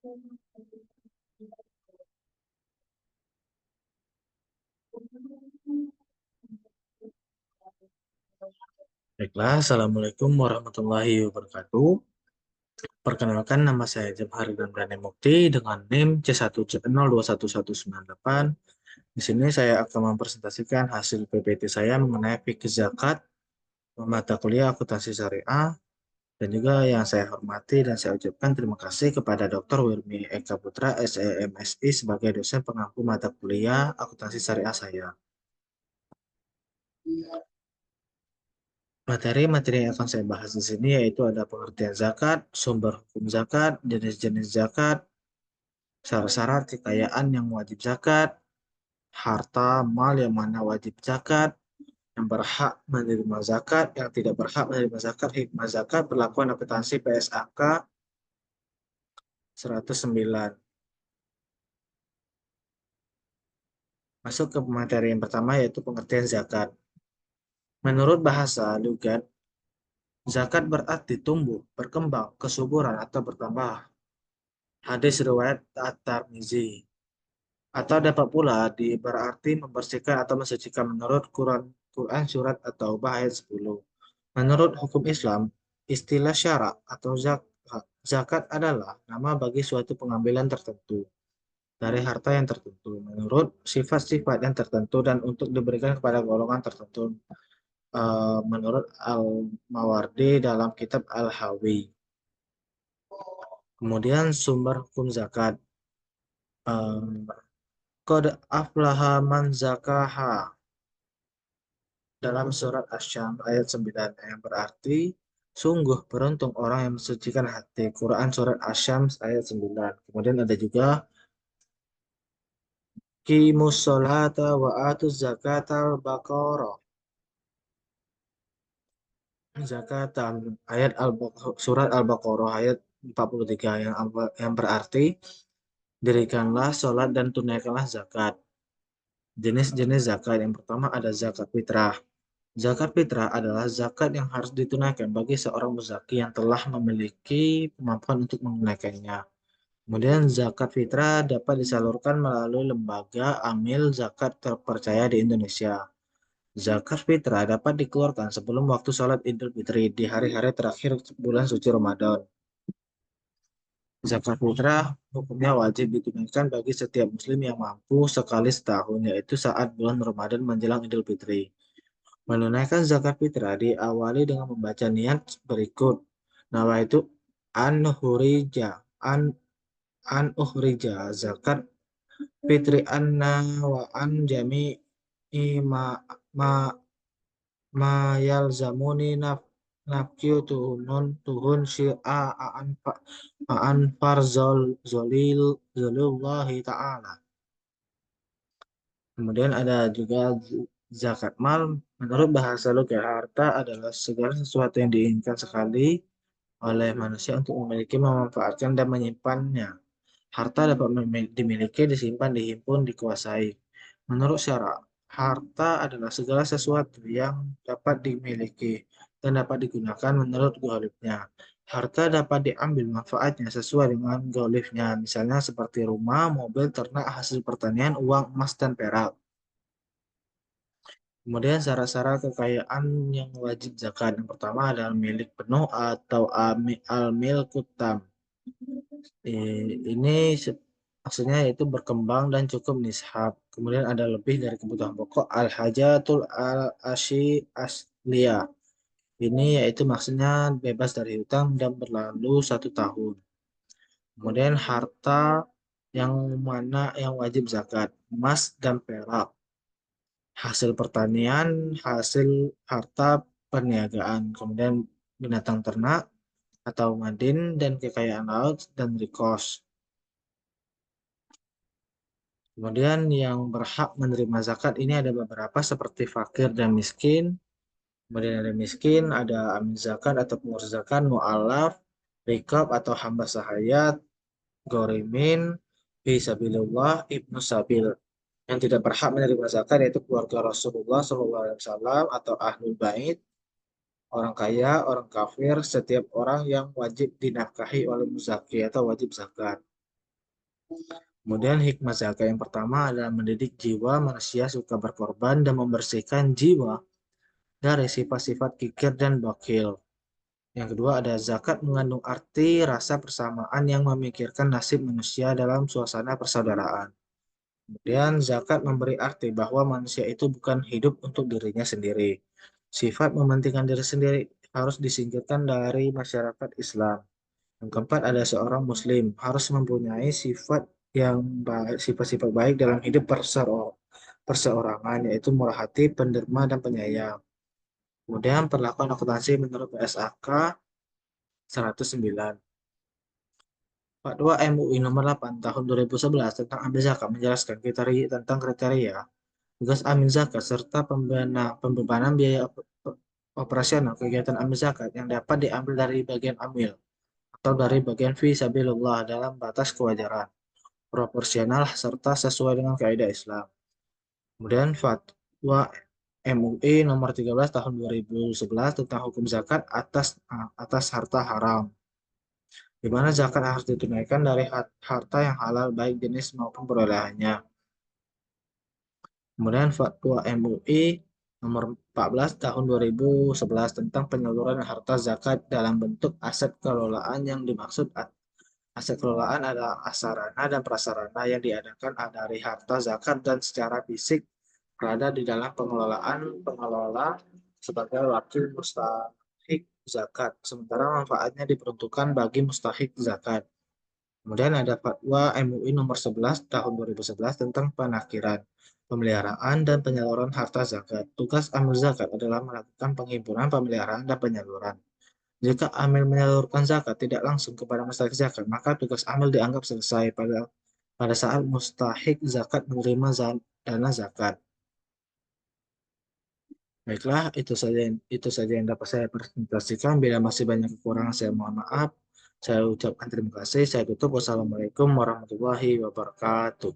Baiklah, Assalamualaikum warahmatullahi wabarakatuh. Perkenalkan, nama saya Jamhar Ramdhani Mukti dengan NIM C1C021198. Di sini saya akan mempresentasikan hasil PPT saya mengenai fikih zakat, mata kuliah akuntansi syariah, dan juga yang saya hormati dan saya ucapkan terima kasih kepada Dr. Wirmi Eka Putra, SEMSI, sebagai dosen pengampu mata kuliah akuntansi syariah saya. Materi-materi yang akan saya bahas di sini yaitu ada pengertian zakat, sumber hukum zakat, jenis-jenis zakat, syarat-syarat kekayaan yang wajib zakat, harta mal yang mana wajib zakat, yang berhak menerima zakat, yang tidak berhak menerima zakat, hikmah zakat, perlakuan akuntansi PSAK 109. Masuk ke materi yang pertama yaitu pengertian zakat. Menurut bahasa Lugat, zakat berarti tumbuh, berkembang, kesuburan atau bertambah. Hadis riwayat At-Tirmizi. Atau dapat pula berarti membersihkan atau mensucikan menurut Quran surat At-Taubah ayat 10. Menurut hukum Islam, istilah syarak atau zakat adalah nama bagi suatu pengambilan tertentu dari harta yang tertentu menurut sifat-sifat yang tertentu dan untuk diberikan kepada golongan tertentu, menurut Al-Mawardi dalam kitab Al-Hawi. Kemudian sumber hukum zakat. Qad aflaha man zakaha dalam surat Asy-Syams ayat 9 yang berarti sungguh beruntung orang yang mensucikan hati. Quran surat Asy-Syams ayat 9. Kemudian ada juga qimus sholata wa atuz zakatal baqarah. Zakatan ayat surat Al-Baqarah ayat 43 yang berarti dirikanlah sholat dan tunaikanlah zakat. Jenis-jenis zakat yang pertama ada zakat fitrah. Zakat fitrah adalah zakat yang harus ditunaikan bagi seorang muzaki yang telah memiliki kemampuan untuk menunaikannya. Kemudian zakat fitrah dapat disalurkan melalui lembaga amil zakat terpercaya di Indonesia. Zakat fitrah dapat dikeluarkan sebelum waktu sholat Idul Fitri di hari-hari terakhir bulan suci Ramadan. Zakat fitrah hukumnya wajib ditunaikan bagi setiap muslim yang mampu sekali setahun, yaitu saat bulan Ramadan menjelang Idul Fitri. Menunaikan zakat fitrah diawali dengan membaca niat berikut. Nama itu an hurija an an ukhrija zakat fitri anna wa an jami ma ma ma yalzamuni nafkiu tuhun syi'a an farzol zolillahi ta'ala. Kemudian ada juga zakat mal. Menurut bahasa logat, harta adalah segala sesuatu yang diinginkan sekali oleh manusia untuk memiliki, memanfaatkan, dan menyimpannya. Harta dapat dimiliki, disimpan, dihimpun, dikuasai. Menurut syarak, harta adalah segala sesuatu yang dapat dimiliki dan dapat digunakan menurut gaulifnya. Harta dapat diambil manfaatnya sesuai dengan gaulifnya, misalnya seperti rumah, mobil, ternak, hasil pertanian, uang, emas, dan perak. Kemudian syarat-syarat kekayaan yang wajib zakat. Yang pertama adalah milik penuh atau al-milkut tam. Ini maksudnya yaitu berkembang dan cukup nishab. Kemudian ada lebih dari kebutuhan pokok al-hajatul al-ashi asliyah. Ini yaitu maksudnya bebas dari hutang dan berlalu 1 tahun. Kemudian harta yang mana yang wajib zakat, emas dan perak, hasil pertanian, hasil harta perniagaan, kemudian binatang ternak atau madin dan kekayaan laut dan rikos. Kemudian yang berhak menerima zakat ini ada beberapa seperti fakir dan miskin. Kemudian ada miskin, ada amin zakat atau pengurus zakat, mu'alaf, rikab atau hamba sahayat, gorimin, fisabilillah, ibnu sabil. Yang tidak berhak menerima zakat yaitu keluarga Rasulullah SAW atau ahlul bait, orang kaya, orang kafir, setiap orang yang wajib dinafkahi oleh muzaki atau wajib zakat. Kemudian hikmah zakat yang pertama adalah mendidik jiwa manusia suka berkorban dan membersihkan jiwa dari sifat-sifat kikir dan bakhil. Yang kedua ada zakat mengandung arti rasa persamaan yang memikirkan nasib manusia dalam suasana persaudaraan. Kemudian zakat memberi arti bahwa manusia itu bukan hidup untuk dirinya sendiri. Sifat mementingkan diri sendiri harus disingkirkan dari masyarakat Islam. Yang keempat ada seorang muslim harus mempunyai sifat yang baik, sifat-sifat baik dalam hidup perseorangan, yaitu murah hati, penderma, dan penyayang. Kemudian perlakuan akuntansi menurut PSAK 109. Fatwa MUI nomor 8 tahun 2011 tentang amil zakat menjelaskan kriteria tentang kriteria tugas amil zakat serta pembebanan biaya operasional kegiatan amil zakat yang dapat diambil dari bagian amil atau dari bagian fi sabilillah dalam batas kewajaran, proporsional serta sesuai dengan kaidah Islam. Kemudian fatwa MUI nomor 13 tahun 2011 tentang hukum zakat atas harta haram, di mana zakat harus ditunaikan dari harta yang halal baik jenis maupun perolehannya. Kemudian Fatwa MUI nomor 14 tahun 2011 tentang penyaluran harta zakat dalam bentuk aset kelolaan, yang dimaksud aset kelolaan adalah asarana dan prasarana yang diadakan dari harta zakat dan secara fisik berada di dalam pengelolaan pengelola sebagai wakil mustahik zakat, sementara manfaatnya diperuntukkan bagi mustahik zakat. Kemudian ada Fatwa MUI nomor 11 tahun 2011 tentang penakhiran, pemeliharaan, dan penyaluran harta zakat. Tugas amil zakat adalah melakukan penghimpunan, pemeliharaan, dan penyaluran. Jika amil menyalurkan zakat tidak langsung kepada mustahik zakat, maka tugas amil dianggap selesai pada saat mustahik zakat menerima dana zakat. Baiklah, itu saja yang dapat saya presentasikan. Bila masih banyak kekurangan, saya mohon maaf. Saya ucapkan terima kasih. Saya tutup. Wassalamualaikum warahmatullahi wabarakatuh.